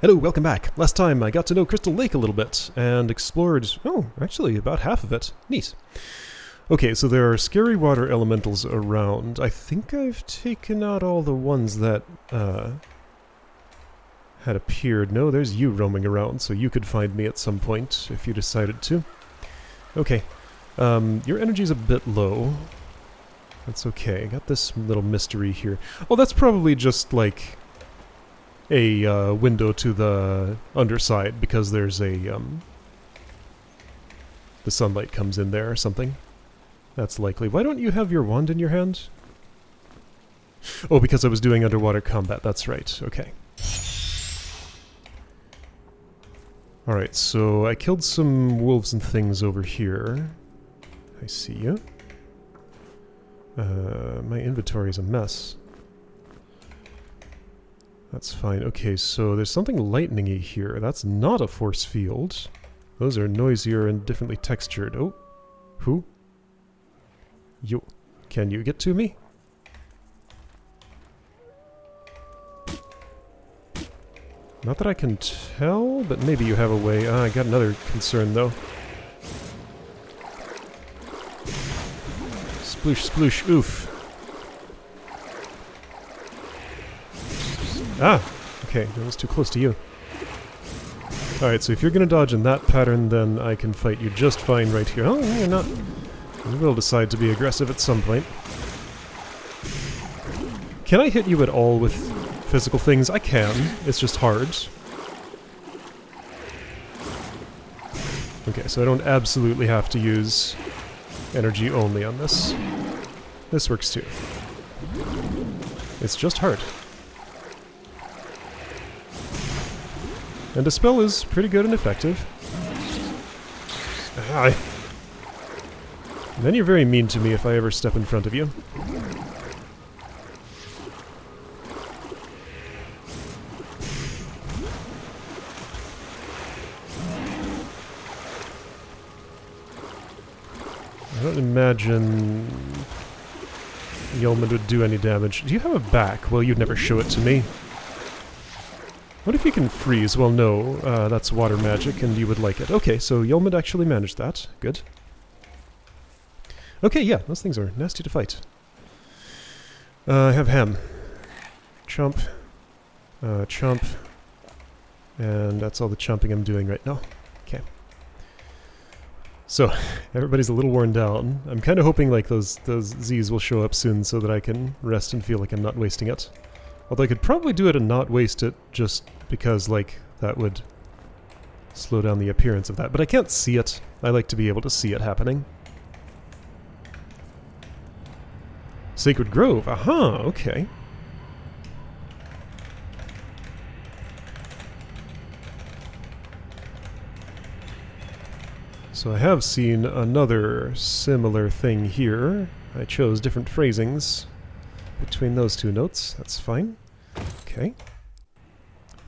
Hello, welcome back. Last time I got to know Crystal Lake a little bit and explored, actually about half of it. Neat. Okay, so there are scary water elementals around. I think I've taken out all the ones that had appeared. No, there's you roaming around, so you could find me at some point if you decided to. Okay, your energy's a bit low. That's okay. I got this little mystery here. Oh, that's probably just like a window to the underside because there's a the sunlight comes in there or something. That's likely. Why don't you have your wand in your hand? Oh, because I was doing underwater combat. That's right. Okay. Alright, so I killed some wolves and things over here. I see you. My inventory is a mess. That's fine. Okay, so there's something lightning-y here. That's not a force field. Those are noisier and differently textured. Oh. Who? You. Can you get to me? Not that I can tell, but maybe you have a way. I got another concern, though. Sploosh, sploosh, oof. Ah! Okay, that was too close to you. Alright, so if you're gonna dodge in that pattern, then I can fight you just fine right here. Oh, you're not... You will decide to be aggressive at some point. Can I hit you at all with physical things? I can. It's just hard. Okay, so I don't absolutely have to use energy only on this. This works too. It's just hard. And a spell is pretty good and effective. Ah. And then you're very mean to me if I ever step in front of you. I don't imagine Yeoman would do any damage. Do you have a back? Well, you'd never show it to me. What if you can freeze? Well, no, that's water magic, and you would like it. Okay, so Yeoman actually managed that. Good. Okay, yeah, those things are nasty to fight. I have Ham. Chomp. Chomp. And that's all the chomping I'm doing right now. Okay. So, everybody's a little worn down. I'm kind of hoping like those Z's will show up soon so that I can rest and feel like I'm not wasting it. Although I could probably do it and not waste it just because, like, that would slow down the appearance of that. But I can't see it. I like to be able to see it happening. Sacred Grove. Aha, okay. So I have seen another similar thing here. I chose different phrasings between those two notes. That's fine. Okay.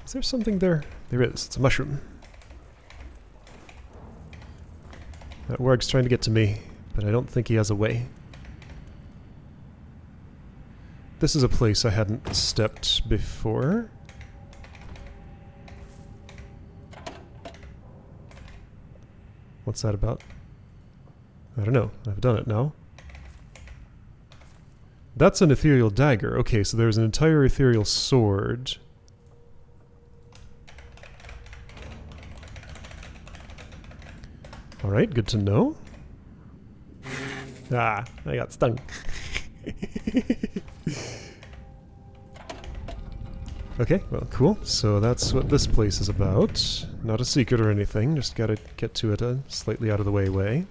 Is there something there? There is. It's a mushroom. That warg's trying to get to me, but I don't think he has a way. This is a place I hadn't stepped before. What's that about? I don't know. I've done it now. That's an ethereal dagger. Okay, so there's an entire ethereal sword. Alright, good to know. Ah, I got stung. Okay, well, cool. So that's what this place is about. Not a secret or anything, just gotta get to it a slightly out of the way.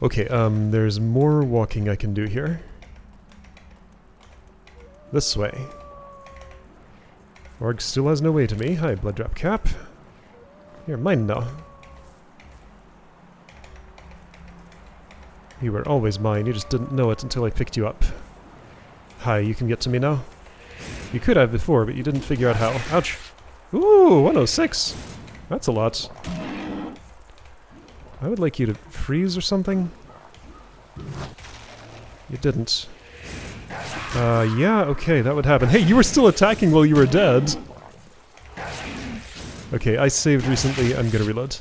Okay, there's more walking I can do here. This way. Org still has no way to me. Hi, Blood Drop Cap. You're mine now. You were always mine, you just didn't know it until I picked you up. Hi, you can get to me now. You could have before, but you didn't figure out how. Ouch! Ooh, 106! That's a lot. I would like you to freeze or something. You didn't. Yeah, okay, that would happen. Hey, you were still attacking while you were dead! Okay, I saved recently, I'm gonna reload.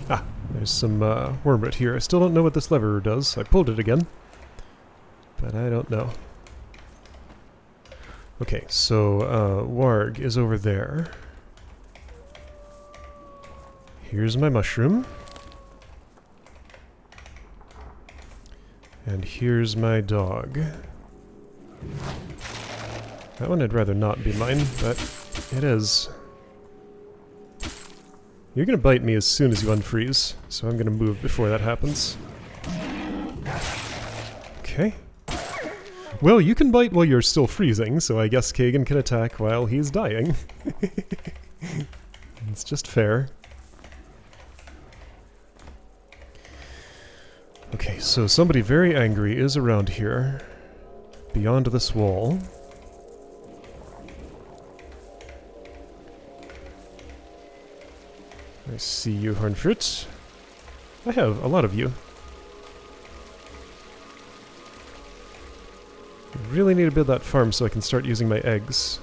Ah, there's some wormwood here. I still don't know what this lever does. I pulled it again. But I don't know. Okay, so Warg is over there. Here's my mushroom. And here's my dog. That one I'd rather not be mine, but it is. You're gonna bite me as soon as you unfreeze, so I'm gonna move before that happens. Okay. Well, you can bite while you're still freezing, so I guess Kagan can attack while he's dying. It's just fair. Okay, so somebody very angry is around here, beyond this wall. I see you, Hornfruit. I have a lot of you. I really need to build that farm so I can start using my eggs.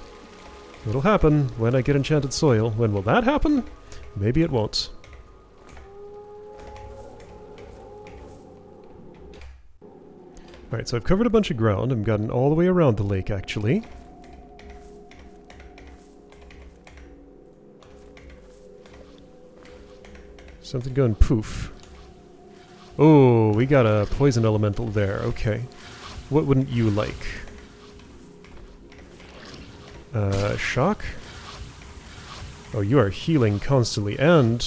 It'll happen when I get enchanted soil. When will that happen? Maybe it won't. Alright, so I've covered a bunch of ground. I've gotten all the way around the lake, actually. Something going poof. Oh, we got a poison elemental there. Okay. What wouldn't you like? Shock? Oh, you are healing constantly and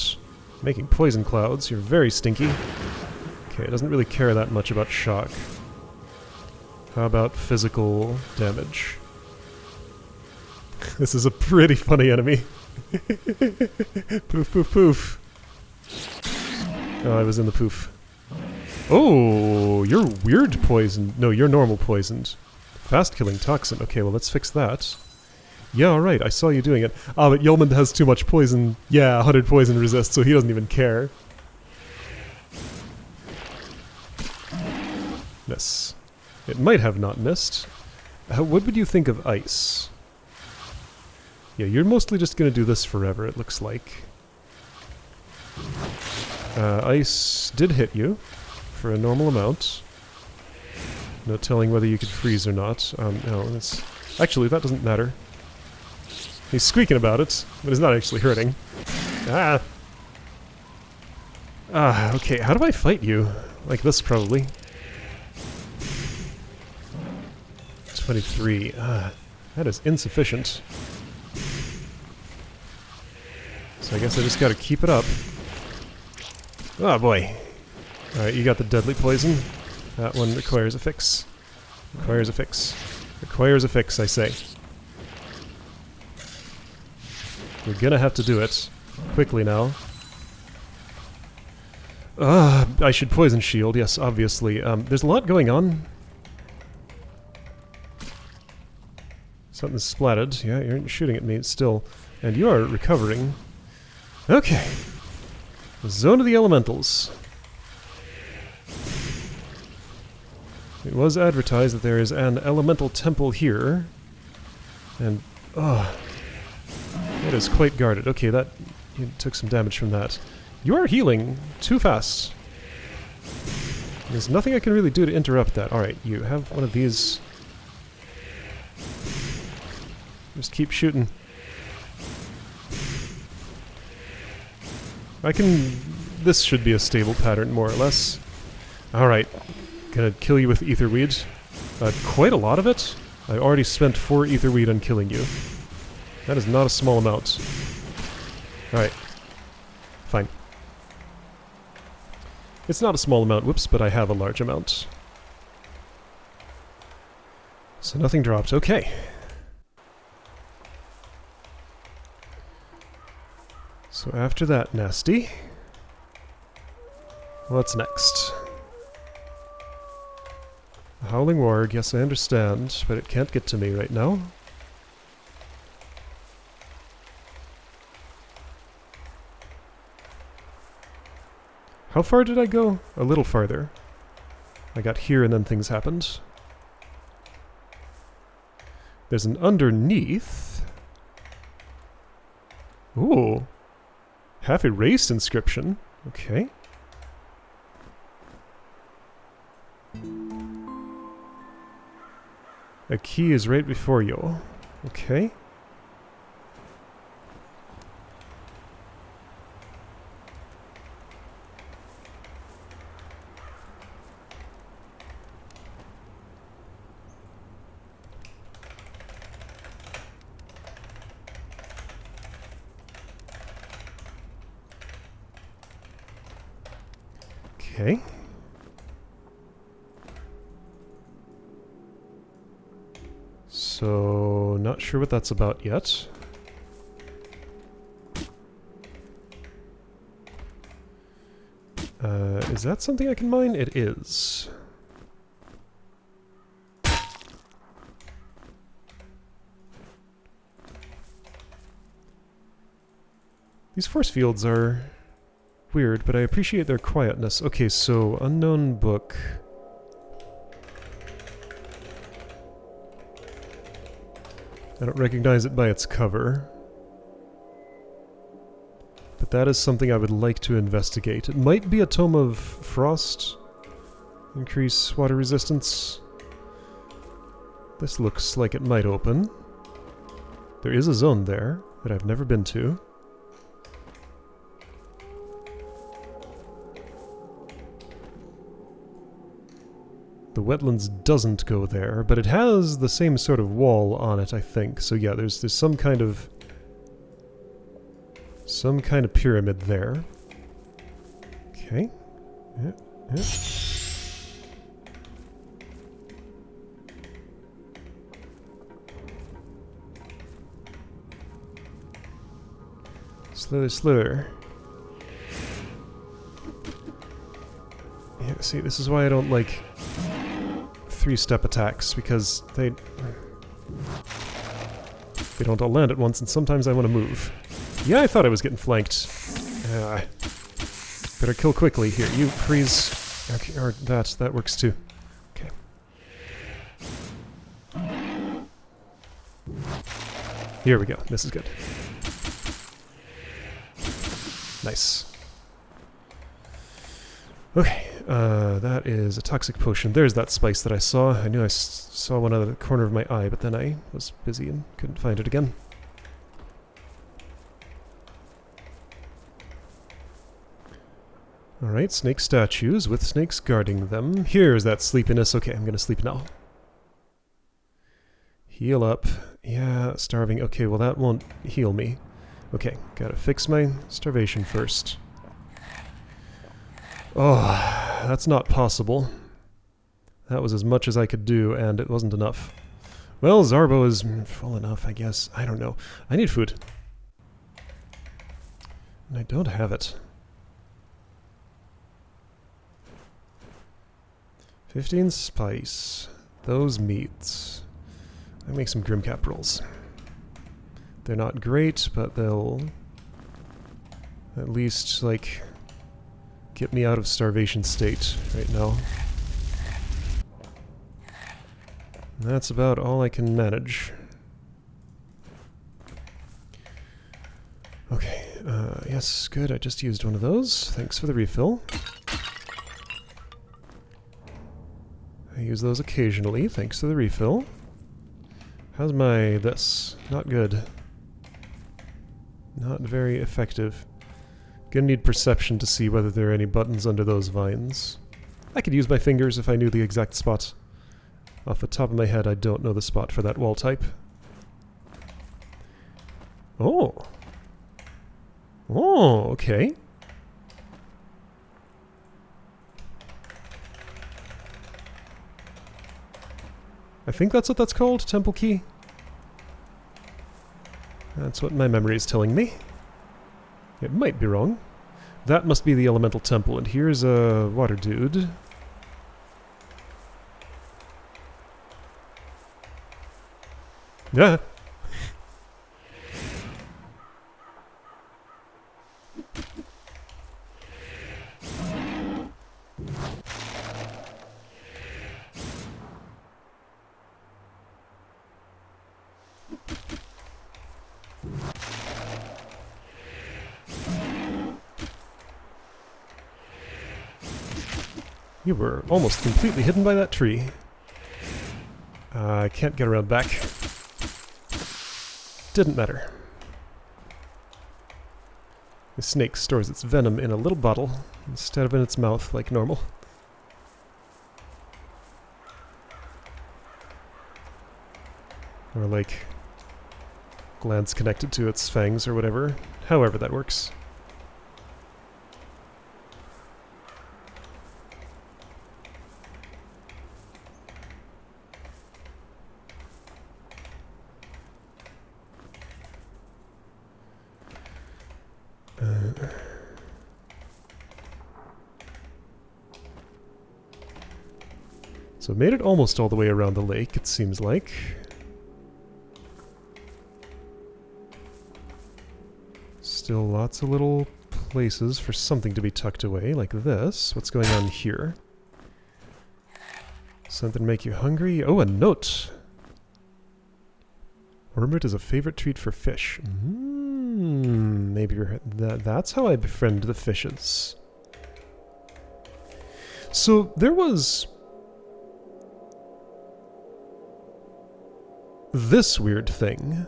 making poison clouds. You're very stinky. Okay, it doesn't really care that much about shock. How about physical damage? This is a pretty funny enemy. Poof, poof, poof. Oh, I was in the poof. Oh, you're weird poisoned. No, you're normal poisoned. Fast killing toxin. Okay, well, let's fix that. Yeah, alright, I saw you doing it. Ah, but Yeoman has too much poison. Yeah, 100 poison resist, so he doesn't even care. Miss. It might have not missed. What would you think of ice? Yeah, you're mostly just gonna do this forever, it looks like. Ice did hit you for a normal amount. No telling whether you could freeze or not. No, that's... Actually, that doesn't matter. He's squeaking about it, but it's not actually hurting. Ah! Ah, okay, how do I fight you? Like this, probably. 23. Ah, that is insufficient. So I guess I just gotta keep it up. Oh boy. Alright, you got the deadly poison. That one requires a fix. Requires a fix. Requires a fix, I say. We're gonna have to do it. Quickly now. I should poison shield, yes, obviously. There's a lot going on. Something's splatted. Yeah, you're shooting at me still. And you are recovering. Okay. Zone of the Elementals. It was advertised that there is an elemental temple here. And, it is quite guarded. Okay, that... You took some damage from that. You are healing too fast. There's nothing I can really do to interrupt that. Alright, you have one of these. Just keep shooting. I can... This should be a stable pattern, more or less. Alright. Gonna kill you with etherweed. Quite a lot of it. I already spent 4 etherweed on killing you. That is not a small amount. Alright. Fine. It's not a small amount, whoops, but I have a large amount. So nothing dropped. Okay. So after that, nasty. What's next? A Howling Warg, yes I understand, but it can't get to me right now. How far did I go? A little farther. I got here and then things happened. There's an underneath. Ooh. Half erased inscription. Okay. A key is right before you. Okay. Okay. So, not sure what that's about yet. Is that something I can mine? It is. These force fields are weird, but I appreciate their quietness. Okay, so unknown book. I don't recognize it by its cover. But that is something I would like to investigate. It might be a Tome of Frost. Increase water resistance. This looks like it might open. There is a zone there that I've never been to. The wetlands doesn't go there, but it has the same sort of wall on it, I think. So yeah, there's some kind of pyramid there. Okay. Yeah, yeah. Slither, slither. Yeah, see, this is why I don't like three-step attacks, because they don't all land at once, and sometimes I want to move. Yeah, I thought I was getting flanked. Better kill quickly. Here, you freeze. Okay, or that works too. Okay. Here we go. This is good. Nice. Okay, that is a toxic potion. There's that spice that I saw. I knew I saw one out of the corner of my eye, but then I was busy and couldn't find it again. Alright, snake statues with snakes guarding them. Here's that sleepiness. Okay, I'm gonna sleep now. Heal up. Yeah, starving. Okay, well that won't heal me. Okay, gotta fix my starvation first. Oh, that's not possible. That was as much as I could do, and it wasn't enough. Well, Zarbo is full enough, I guess. I don't know. I need food. And I don't have it. 15 spice. Those meats. I make some Grimcap rolls. They're not great, but they'll at least, like, get me out of starvation state right now. And that's about all I can manage. Okay, yes, good, I just used one of those. Thanks for the refill. I use those occasionally, thanks for the refill. How's my this? Not good. Not very effective. Gonna need perception to see whether there are any buttons under those vines. I could use my fingers if I knew the exact spot. Off the top of my head, I don't know the spot for that wall type. Oh! Oh, okay. I think that's what that's called, Temple Key. That's what my memory is telling me. It might be wrong. That must be the elemental temple, and here's a water dude. Yeah. You were almost completely hidden by that tree. I can't get around back. Didn't matter. The snake stores its venom in a little bottle instead of in its mouth like normal. Or like glands connected to its fangs or whatever. However that works. So made it almost all the way around the lake, it seems like. Still lots of little places for something to be tucked away, like this. What's going on here? Something to make you hungry? Oh, a note! Wormroot is a favorite treat for fish. Maybe that's how I befriend the fishes. So there was this weird thing.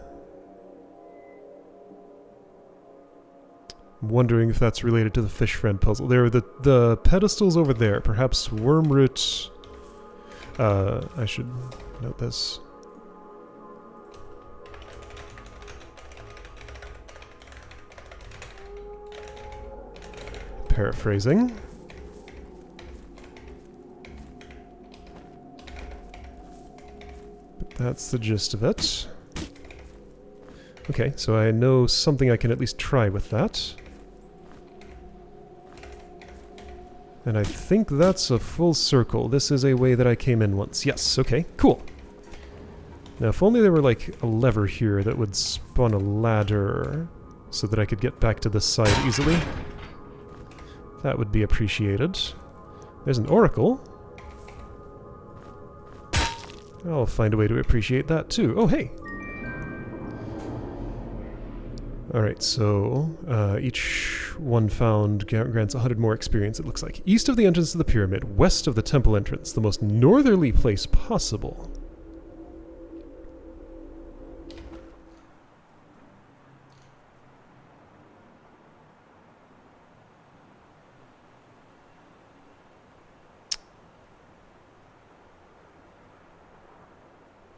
I'm wondering if that's related to the fish friend puzzle. There are the pedestals over there. Perhaps Wormroot... I should note this. Paraphrasing. But that's the gist of it. Okay, so I know something I can at least try with that. And I think that's a full circle. This is a way that I came in once. Yes, okay, cool. Now, if only there were like a lever here that would spawn a ladder so that I could get back to this side easily. That would be appreciated. There's an oracle. I'll find a way to appreciate that too. Oh, hey! Alright, so each one found grants 100 more experience, it looks like. East of the entrance to the pyramid, west of the temple entrance, the most northerly place possible.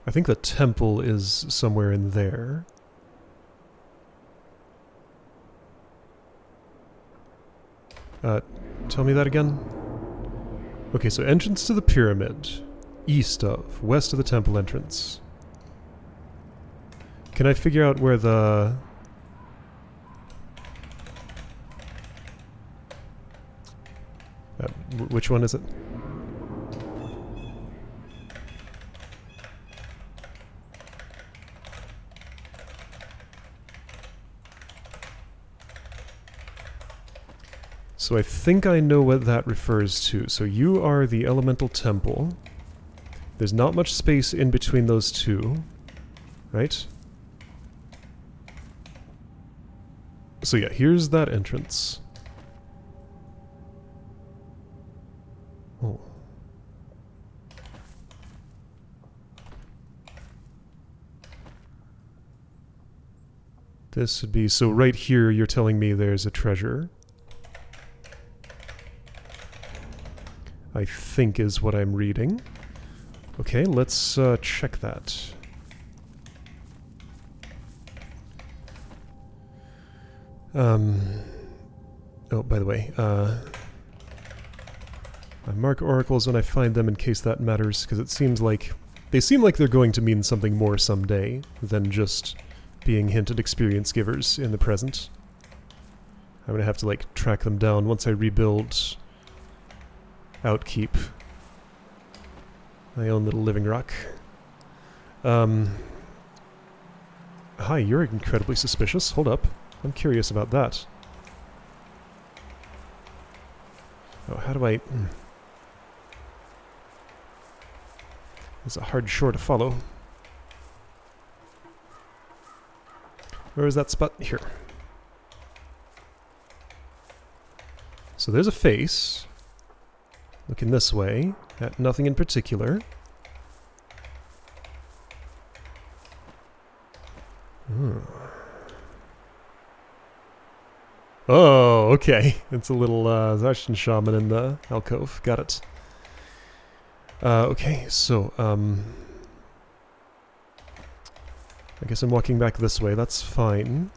I think the temple is somewhere in there. Tell me that again? Okay, so entrance to the pyramid. East of. West of the temple entrance. Can I figure out where the... which one is it? So I think I know what that refers to. So you are the elemental temple. There's not much space in between those two, right? So yeah, here's that entrance. Oh. This would be... so right here you're telling me there's a treasure. I think is what I'm reading. Okay, let's check that. Oh, by the way, I mark oracles when I find them in case that matters, because it seems like they seem like they're going to mean something more someday than just being hinted experience givers in the present. I'm gonna have to like track them down once I rebuild Outkeep. My own little living rock. Hi, you're incredibly suspicious. Hold up. I'm curious about that. Oh, how do I... It's a hard shore to follow. Where is that spot? Here. So there's a face. Looking this way, at nothing in particular. Oh, okay. It's a little Zarshan shaman in the alcove. Got it. Okay, so, I guess I'm walking back this way. That's fine.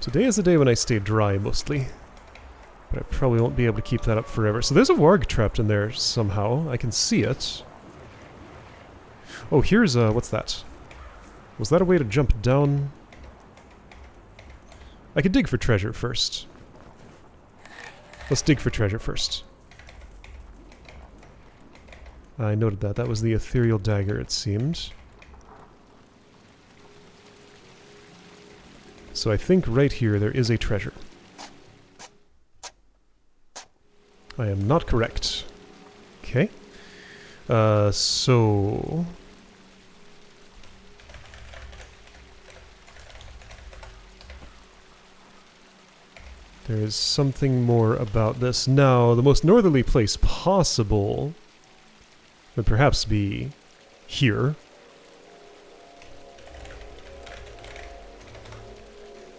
Today is the day when I stay dry, mostly. But I probably won't be able to keep that up forever. So there's a warg trapped in there somehow. I can see it. Oh, here's what's that? Was that a way to jump down? I could dig for treasure first. Let's dig for treasure first. I noted that. That was the ethereal dagger, it seemed. So I think right here there is a treasure. I am not correct. Okay. So... there is something more about this. Now, the most northerly place possible would perhaps be here.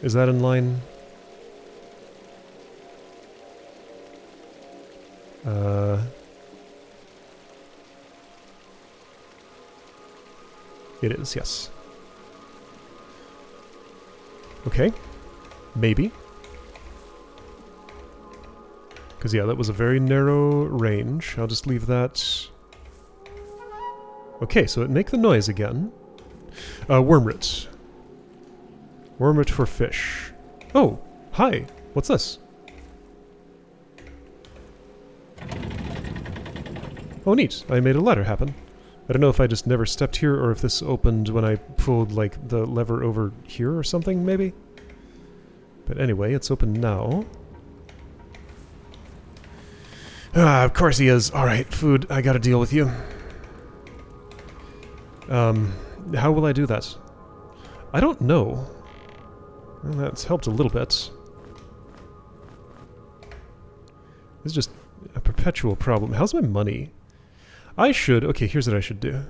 Is that in line? It is, yes. Okay. Maybe. Because, yeah, that was a very narrow range. I'll just leave that... Okay, so it make the noise again. Wormroot. Wormroot for fish. Oh, hi. What's this? Oh, neat. I made a ladder happen. I don't know if I just never stepped here or if this opened when I pulled, like, the lever over here or something, maybe? But anyway, it's open now. Ah, of course he is. Alright, food. I gotta deal with you. How will I do that? I don't know. Well, that's helped a little bit. It's just a perpetual problem. How's my money? I should... Okay, here's what I should do.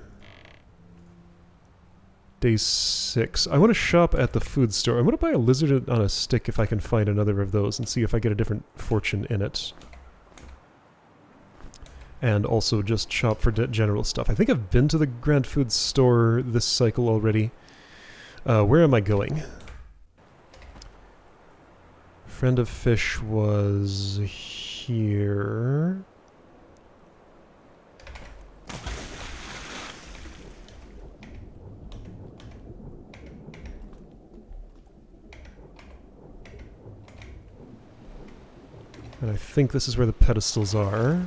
Day 6. I want to shop at the food store. I want to buy a lizard on a stick if I can find another of those and see if I get a different fortune in it. And also just shop for general stuff. I think I've been to the Grand Food Store this cycle already. Where am I going? Friend of Fish was here. And I think this is where the pedestals are.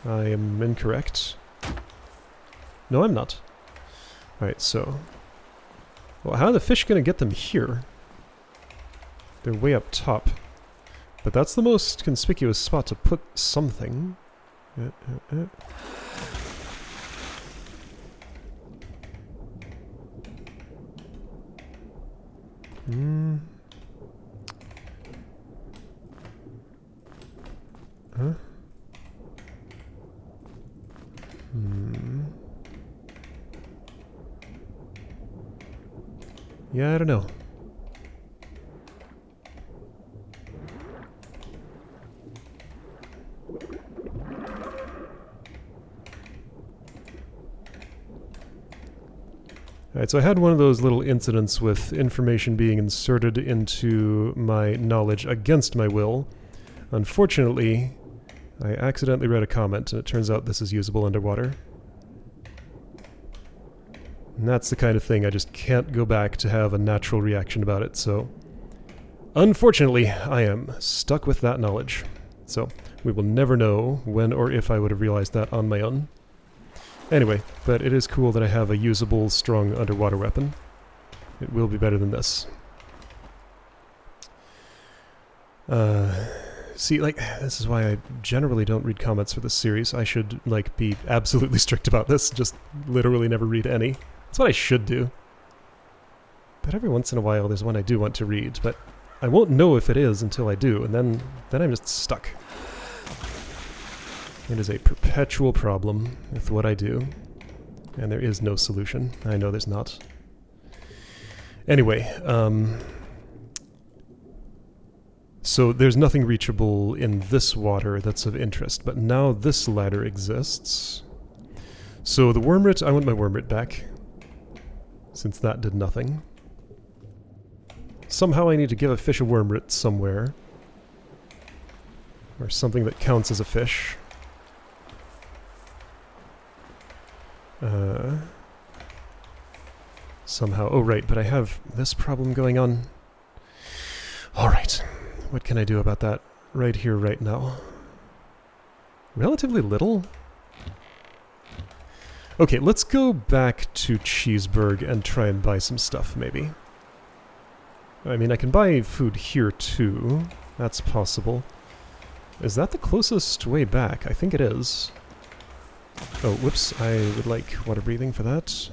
I am incorrect. No, I'm not. Alright, so... Well, how are the fish gonna get them here? They're way up top. But that's the most conspicuous spot to put something. Huh? Yeah, I don't know. Alright, so I had one of those little incidents with information being inserted into my knowledge against my will. Unfortunately, I accidentally read a comment, and it turns out this is usable underwater. And that's the kind of thing I just can't go back to have a natural reaction about it, so... Unfortunately, I am stuck with that knowledge. So, we will never know when or if I would have realized that on my own. Anyway, but it is cool that I have a usable, strong underwater weapon. It will be better than this. See, like, this is why I generally don't read comments for this series. I should, like, be absolutely strict about this, just literally never read any. That's what I should do. But every once in a while there's one I do want to read, but I won't know if it is until I do, and then I'm just stuck. It is a perpetual problem with what I do, and there is no solution. I know there's not. Anyway, so there's nothing reachable in this water that's of interest, but now this ladder exists. So the wormlet, I want my wormlet back, since that did nothing. Somehow I need to give a fish a wormlet somewhere. Or something that counts as a fish. Somehow. Oh, right, but I have this problem going on. Alright. What can I do about that right here, right now? Relatively little? Okay, let's go back to Cheeseburg and try and buy some stuff, maybe. I mean, I can buy food here, too. That's possible. Is that the closest way back? I think it is. Oh, whoops. I would like water breathing for that.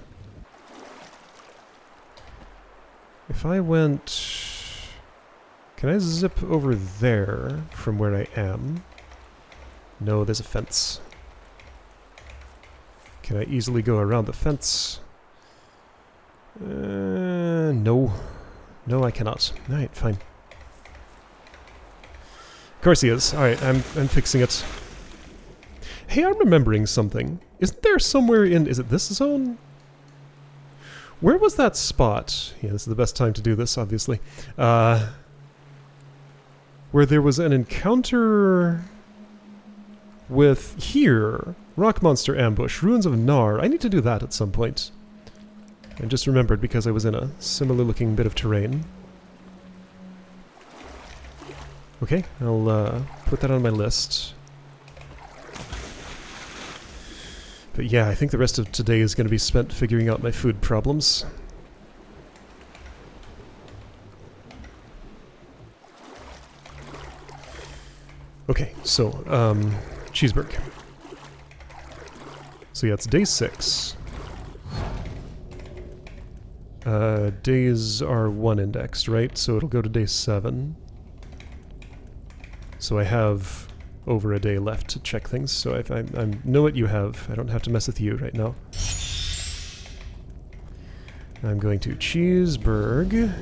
If I went... Can I zip over there from where I am? No, there's a fence. Can I easily go around the fence? No. No, I cannot. Alright, fine. Of course he is. Alright, I'm fixing it. Hey, I'm remembering something. Isn't there somewhere in... Is it this zone? Where was that spot? Yeah, this is the best time to do this, obviously. Where there was an encounter with... Here. Rock Monster Ambush. Ruins of Nar. I need to do that at some point. I just remembered because I was in a similar looking bit of terrain. Okay, I'll put that on my list. But yeah, I think the rest of today is going to be spent figuring out my food problems. Okay, so, Cheeseburg. So yeah, it's day 6. Days are 1 indexed, right? So it'll go to day 7. So I have over a day left to check things, so if I know what you have. I don't have to mess with you right now. I'm going to Cheeseburg.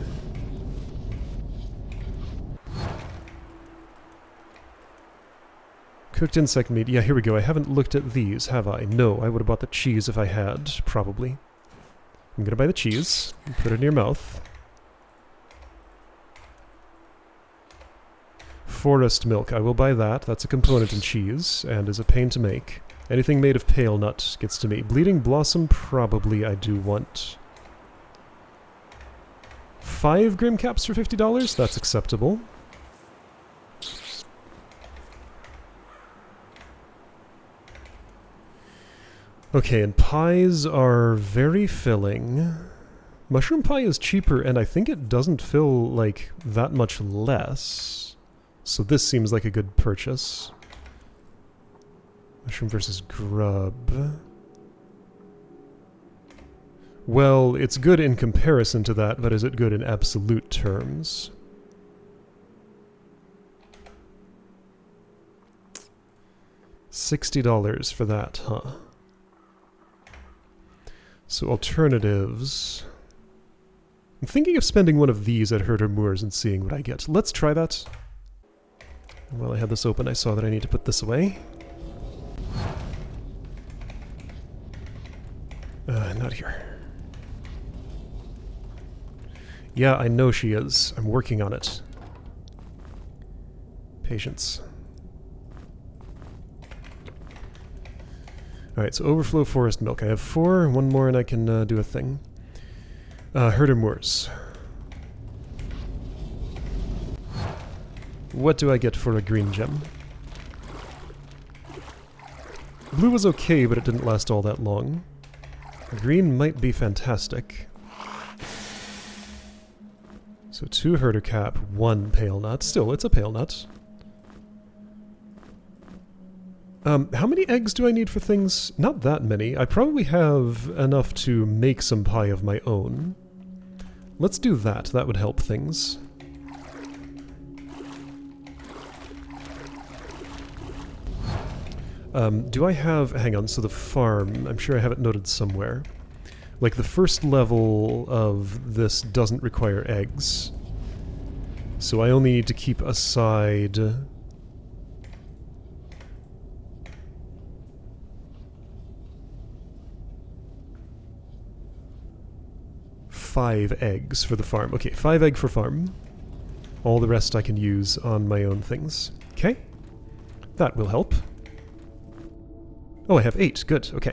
Cooked insect meat. Yeah, here we go. I haven't looked at these, have I? No, I would have bought the cheese if I had, probably. I'm gonna buy the cheese and put it in your mouth. Forest milk. I will buy that. That's a component in cheese and is a pain to make. Anything made of pale nut gets to me. Bleeding blossom, probably I do want. 5 grim caps for $50? That's acceptable. Okay, and pies are very filling. Mushroom pie is cheaper, and I think it doesn't fill, like, that much less. So this seems like a good purchase. Mushroom versus grub. Well, it's good in comparison to that, but is it good in absolute terms? $60 for that, huh? So alternatives... I'm thinking of spending one of these at Herder Moors and seeing what I get. Let's try that. While I had this open, I saw that I need to put this away. Not here. Yeah, I know she is. I'm working on it. Patience. Alright, so overflow forest milk. I have 4, one more and I can do a thing. Herder Moors. What do I get for a green gem? Blue was okay, but it didn't last all that long. Green might be fantastic. So 2 herder cap, 1 pale nut. Still, it's a pale nut. How many eggs do I need for things? Not that many. I probably have enough to make some pie of my own. let's do that. That would help things. Do I have... hang on, so the farm, I'm sure I have it noted somewhere. Like, the first level of this doesn't require eggs. So I only need to keep aside... 5 eggs for the farm. Okay, 5 egg for farm. All the rest I can use on my own things. Okay. That will help. Oh, I have 8. Good, okay.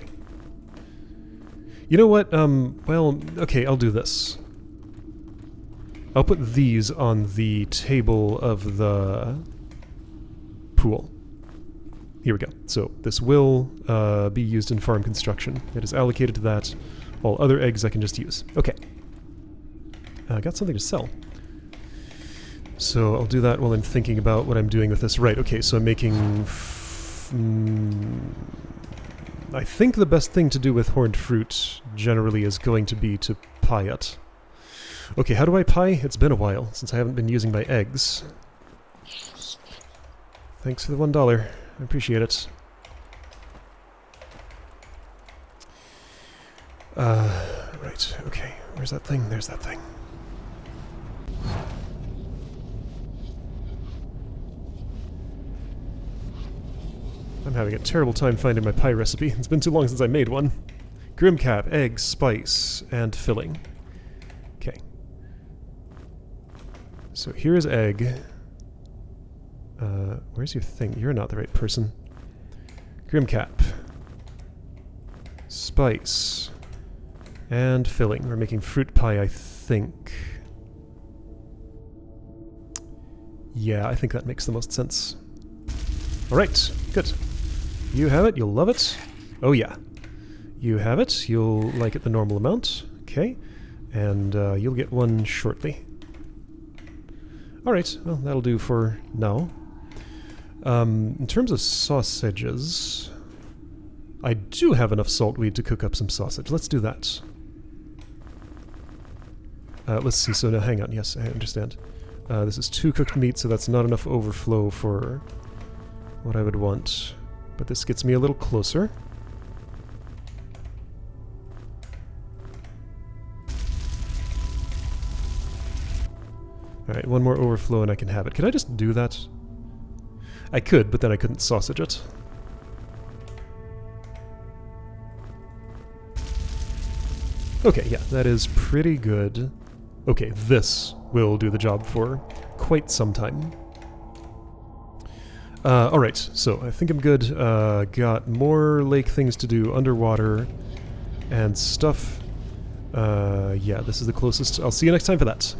You know what, well, okay, I'll do this. I'll put these on the table of the pool. Here we go. So, this will be used in farm construction. It is allocated to that. All other eggs I can just use. Okay. I got something to sell. So I'll do that while I'm thinking about what I'm doing with this. Right, okay, so I'm making... I think the best thing to do with horned fruit generally is going to be to pie it. Okay, how do I pie? It's been a while since I haven't been using my eggs. Thanks for the $1. I appreciate it. Right, okay. Where's that thing? There's that thing. I'm having a terrible time finding my pie recipe. It's been too long since I made one. Grimcap, egg, spice, and filling. Okay. So here's egg. Where's your thing? You're not the right person. Grimcap. Spice. And filling. We're making fruit pie, I think. Yeah, I think that makes the most sense. Alright, good. You have it, you'll love it. Oh yeah. You have it, you'll like it the normal amount. Okay. And you'll get one shortly. Alright, well, that'll do for now. In terms of sausages, I do have enough saltweed to cook up some sausage. Let's do that. Let's see, so now hang on, yes, I understand. This is 2 cooked meat, so that's not enough overflow for what I would want. But this gets me a little closer. Alright, one more overflow and I can have it. Could I just do that? I could, but then I couldn't sausage it. Okay, yeah, that is pretty good. Okay, this will do the job for quite some time. Alright, so I think I'm good. Got more lake things to do underwater and stuff. Yeah, this is the closest. I'll see you next time for that.